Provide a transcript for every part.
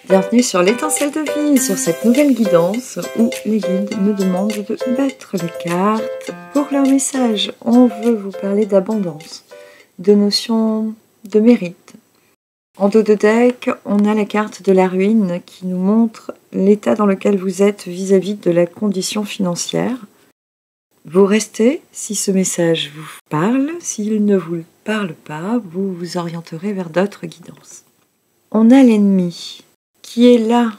Bienvenue sur l'étincelle de vie, sur cette nouvelle guidance où les guides me demandent de battre les cartes pour leur message. On veut vous parler d'abondance, de notion de mérite. En dos de deck, on a la carte de la ruine qui nous montre l'état dans lequel vous êtes vis-à-vis de la condition financière. Vous restez si ce message vous parle. S'il ne vous parle pas, vous vous orienterez vers d'autres guidances. On a l'ennemi qui est là,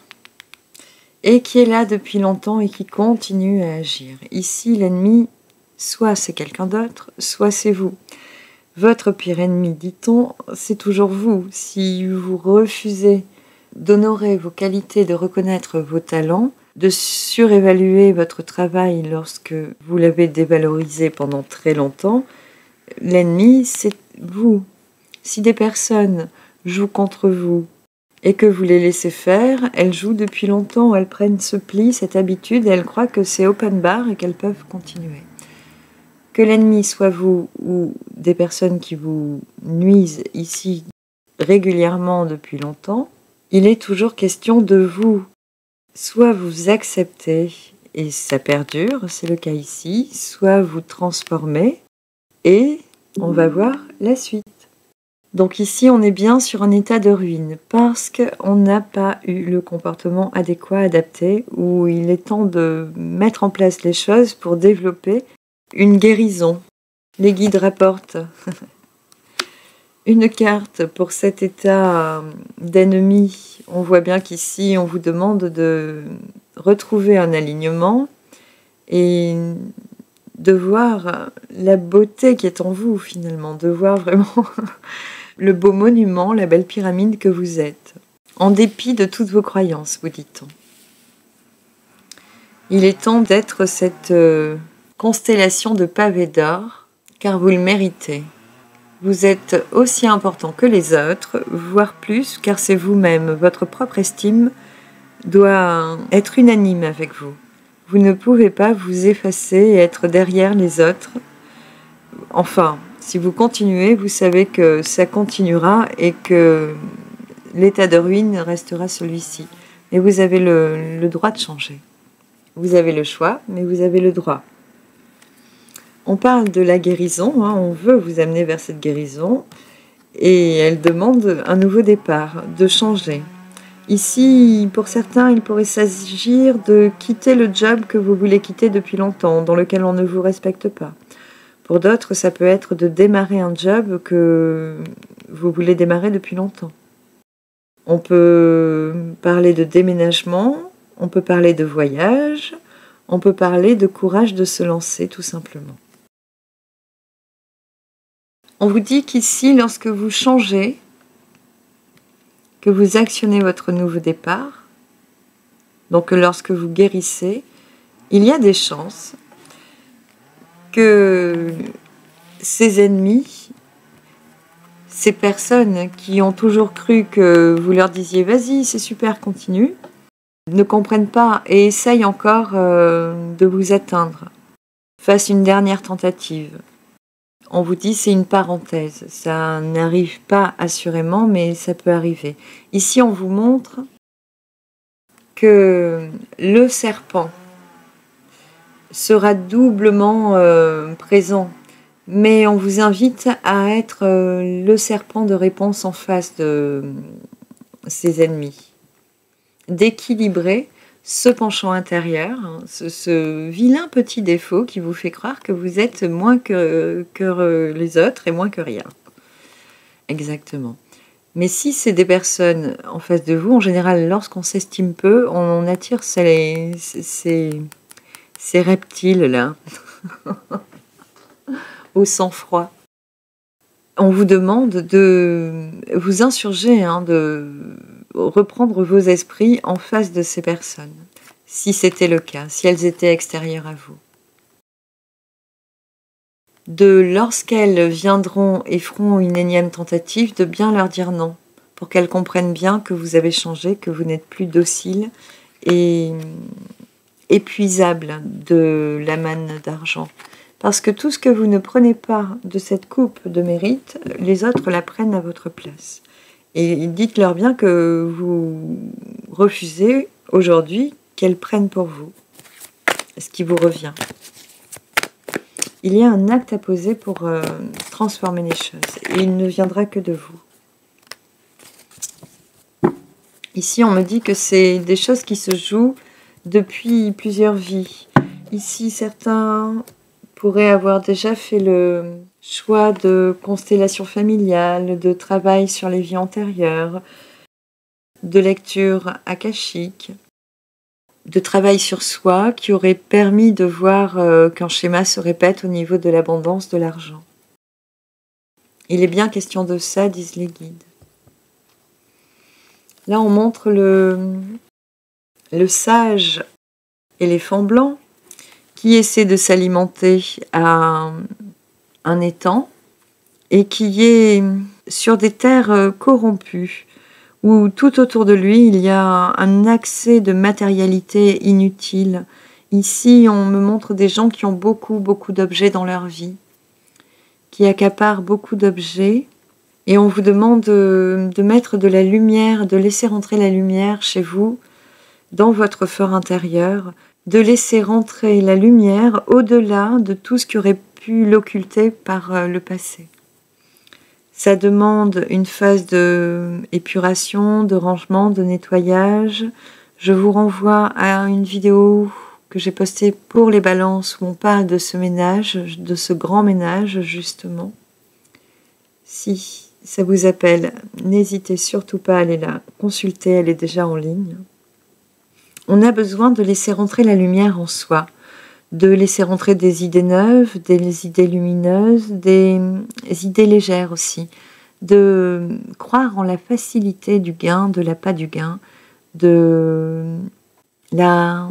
et qui est là depuis longtemps et qui continue à agir. Ici, l'ennemi, soit c'est quelqu'un d'autre, soit c'est vous. Votre pire ennemi, dit-on, c'est toujours vous. Si vous refusez d'honorer vos qualités, de reconnaître vos talents, de surévaluer votre travail lorsque vous l'avez dévalorisé pendant très longtemps, l'ennemi, c'est vous. Si des personnes jouent contre vous, et que vous les laissez faire, elles jouent depuis longtemps, elles prennent ce pli, cette habitude, et elles croient que c'est open bar et qu'elles peuvent continuer. Que l'ennemi soit vous ou des personnes qui vous nuisent ici régulièrement depuis longtemps, il est toujours question de vous. Soit vous acceptez et ça perdure, c'est le cas ici, soit vous transformez et on va voir la suite. Donc ici, on est bien sur un état de ruine parce qu'on n'a pas eu le comportement adéquat, adapté, où il est temps de mettre en place les choses pour développer une guérison. Les guides rapportent une carte pour cet état d'ennemi. On voit bien qu'ici, on vous demande de retrouver un alignement et de voir la beauté qui est en vous finalement, de voir vraiment le beau monument, la belle pyramide que vous êtes, en dépit de toutes vos croyances, vous dit-on. Il est temps d'être cette constellation de pavés d'or, car vous le méritez. Vous êtes aussi important que les autres, voire plus, car c'est vous-même. Votre propre estime doit être unanime avec vous. Vous ne pouvez pas vous effacer et être derrière les autres. Enfin, si vous continuez, vous savez que ça continuera et que l'état de ruine restera celui-ci. Mais vous avez le droit de changer. Vous avez le choix, mais vous avez le droit. On parle de la guérison, on veut vous amener vers cette guérison et elle demande un nouveau départ, de changer. Ici, pour certains, il pourrait s'agir de quitter le job que vous voulez quitter depuis longtemps, dans lequel on ne vous respecte pas. Pour d'autres, ça peut être de démarrer un job que vous voulez démarrer depuis longtemps. On peut parler de déménagement, on peut parler de voyage, on peut parler de courage de se lancer, tout simplement. On vous dit qu'ici, lorsque vous changez, que vous actionnez votre nouveau départ, donc lorsque vous guérissez, il y a des chances que ces ennemis, ces personnes qui ont toujours cru que vous leur disiez « vas-y, c'est super, continue », ne comprennent pas et essayent encore de vous atteindre, fassent une dernière tentative. On vous dit c'est une parenthèse, ça n'arrive pas assurément, mais ça peut arriver. Ici, on vous montre que le serpent sera doublement présent, mais on vous invite à être le serpent de réponse en face de ces ennemis. D'équilibrer ce penchant intérieur, ce vilain petit défaut qui vous fait croire que vous êtes moins que les autres et moins que rien. Exactement. Mais si c'est des personnes en face de vous, en général, lorsqu'on s'estime peu, on attire ces reptiles-là, au sang-froid. On vous demande de vous insurger, de reprendre vos esprits en face de ces personnes, si c'était le cas, si elles étaient extérieures à vous. Lorsqu'elles viendront et feront une énième tentative, de bien leur dire non, pour qu'elles comprennent bien que vous avez changé, que vous n'êtes plus docile et épuisable de la manne d'argent. Parce que tout ce que vous ne prenez pas de cette coupe de mérite, les autres la prennent à votre place. Et dites-leur bien que vous refusez aujourd'hui qu'elles prennent pour vous ce qui vous revient. Il y a un acte à poser pour transformer les choses. Et il ne viendra que de vous. Ici, on me dit que c'est des choses qui se jouent depuis plusieurs vies. Ici, certains pourraient avoir déjà fait le choix de constellation familiale, de travail sur les vies antérieures, de lecture akashique, de travail sur soi qui aurait permis de voir qu'un schéma se répète au niveau de l'abondance de l'argent. Il est bien question de ça, disent les guides. Là, on montre le sage éléphant blanc qui essaie de s'alimenter à un étang et qui est sur des terres corrompues où tout autour de lui, il y a un accès de matérialité inutile. Ici, on me montre des gens qui ont beaucoup d'objets dans leur vie, qui accaparent beaucoup d'objets. Et on vous demande de mettre de la lumière, de laisser rentrer la lumière chez vous, dans votre fort intérieur, de laisser rentrer la lumière au-delà de tout ce qui aurait pu l'occulter par le passé. Ça demande une phase d'épuration, de rangement, de nettoyage. Je vous renvoie à une vidéo que j'ai postée pour les balances où on parle de ce ménage, de ce grand ménage justement. Si ça vous appelle, n'hésitez surtout pas à aller la consulter, elle est déjà en ligne. On a besoin de laisser rentrer la lumière en soi, de laisser rentrer des idées neuves, des idées lumineuses, des idées légères aussi, de croire en la facilité du gain, de l'appât du gain, de la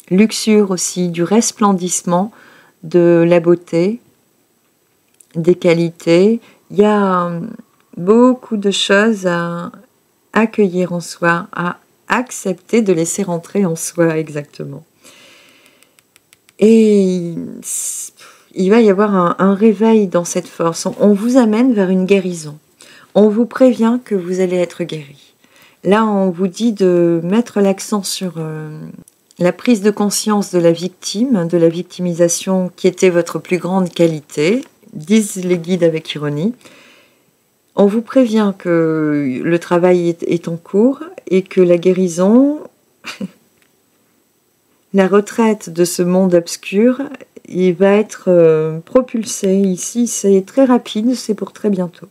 luxure aussi, du resplendissement, de la beauté, des qualités. Il y a beaucoup de choses à accueillir en soi, à accepter de laisser rentrer en soi exactement. Et il va y avoir un réveil dans cette force. On vous amène vers une guérison. On vous prévient que vous allez être guéri. Là, on vous dit de mettre l'accent sur la prise de conscience de la victime, de la victimisation qui était votre plus grande qualité, disent les guides avec ironie. On vous prévient que le travail est en cours et que la guérison, la retraite de ce monde obscur, il va être propulsé ici. C'est très rapide, c'est pour très bientôt.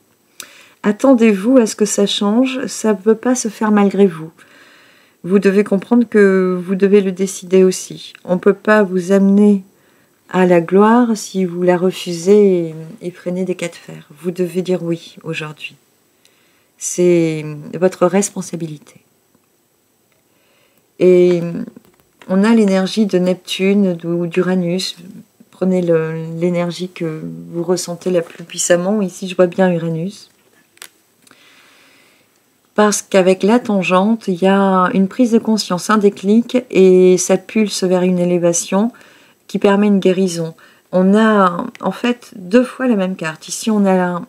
Attendez-vous à ce que ça change, ça ne peut pas se faire malgré vous. Vous devez comprendre que vous devez le décider aussi. On ne peut pas vous amener à la gloire si vous la refusez et freinez des cas de fer. Vous devez dire oui aujourd'hui. C'est votre responsabilité. Et on a l'énergie de Neptune ou d'Uranus. Prenez l'énergie que vous ressentez la plus puissamment. Ici, je vois bien Uranus. Parce qu'avec la tangente, il y a une prise de conscience, un déclic, et ça pulse vers une élévation qui permet une guérison. On a en fait 2 fois la même carte. Ici, on a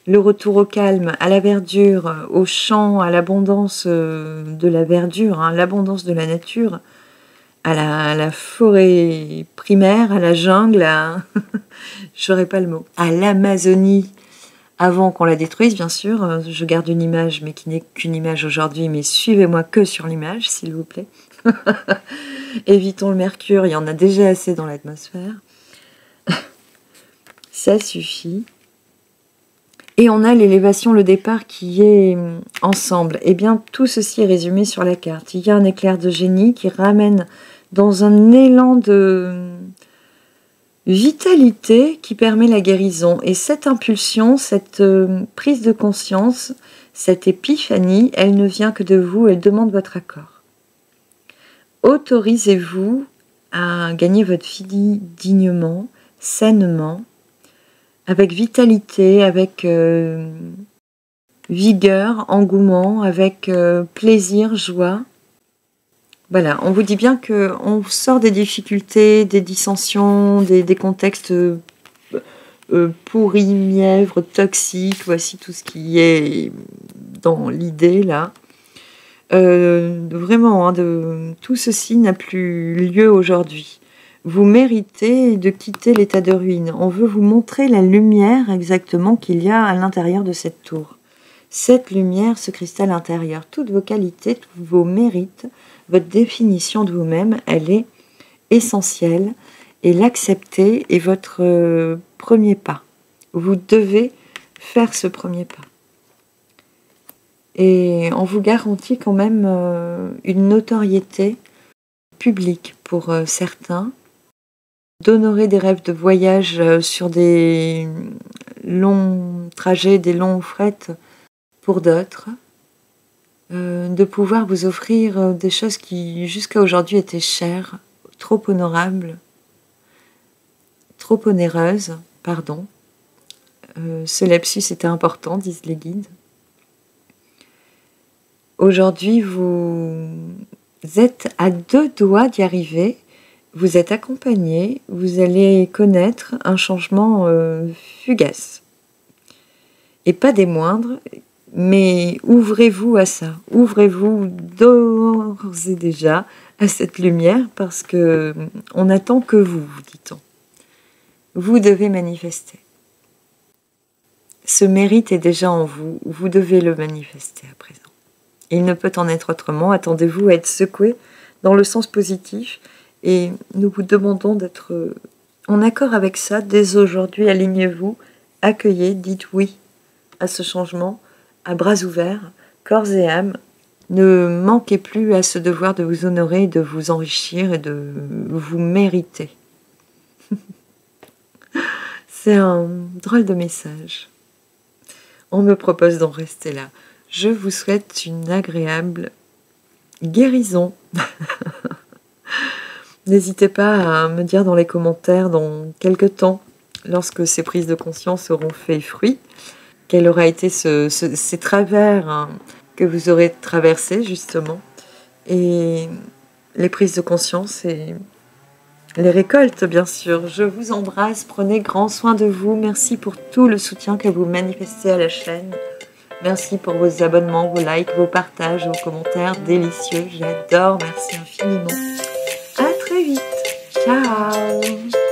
le retour au calme, à la verdure, au champ, à l'abondance de la verdure, hein, l'abondance de la nature, à la forêt primaire, à la jungle, je n'aurais pas le mot, à l'Amazonie, avant qu'on la détruise, bien sûr. Je garde une image, mais qui n'est qu'une image aujourd'hui, mais suivez-moi que sur l'image, s'il vous plaît. Évitons le mercure, il y en a déjà assez dans l'atmosphère. Ça suffit. Et on a l'élévation, le départ qui est ensemble. Eh bien, tout ceci est résumé sur la carte. Il y a un éclair de génie qui ramène dans un élan de vitalité qui permet la guérison. Et cette impulsion, cette prise de conscience, cette épiphanie, elle ne vient que de vous, elle demande votre accord. Autorisez-vous à gagner votre vie dignement, sainement, avec vitalité, avec vigueur, engouement, avec plaisir, joie. Voilà, on vous dit bien qu'on sort des difficultés, des dissensions, des contextes pourris, mièvres, toxiques. Voici tout ce qui est dans l'idée là. Vraiment, hein, tout ceci n'a plus lieu aujourd'hui. Vous méritez de quitter l'état de ruine. On veut vous montrer la lumière exactement qu'il y a à l'intérieur de cette tour. Cette lumière, ce cristal intérieur, toutes vos qualités, tous vos mérites, votre définition de vous-même, elle est essentielle. Et l'accepter est votre premier pas. Vous devez faire ce premier pas. Et on vous garantit quand même une notoriété publique pour certains, d'honorer des rêves de voyage sur des longs trajets, des longs frettes pour d'autres, de pouvoir vous offrir des choses qui jusqu'à aujourd'hui étaient chères, trop honorables, trop onéreuses, pardon. Ce lapsus était important, disent les guides. Aujourd'hui, vous êtes à 2 doigts d'y arriver. Vous êtes accompagné, vous allez connaître un changement fugace. Et pas des moindres, mais ouvrez-vous à ça. Ouvrez-vous d'ores et déjà à cette lumière parce que on n'attend que vous, dit-on. Vous devez manifester. Ce mérite est déjà en vous, vous devez le manifester à présent. Il ne peut en être autrement, attendez-vous à être secoué dans le sens positif et nous vous demandons d'être en accord avec ça. Dès aujourd'hui, alignez-vous, accueillez, dites oui à ce changement, à bras ouverts, corps et âme. Ne manquez plus à ce devoir de vous honorer, de vous enrichir et de vous mériter. C'est un drôle de message. On me propose d'en rester là. Je vous souhaite une agréable guérison. N'hésitez pas à me dire dans les commentaires dans quelques temps, lorsque ces prises de conscience auront fait fruit, quel aura été ces travers hein, que vous aurez traversés justement, et les prises de conscience et les récoltes bien sûr. Je vous embrasse, prenez grand soin de vous, merci pour tout le soutien que vous manifestez à la chaîne. Merci pour vos abonnements, vos likes, vos partages, vos commentaires délicieux. J'adore, merci infiniment. À très vite. Ciao.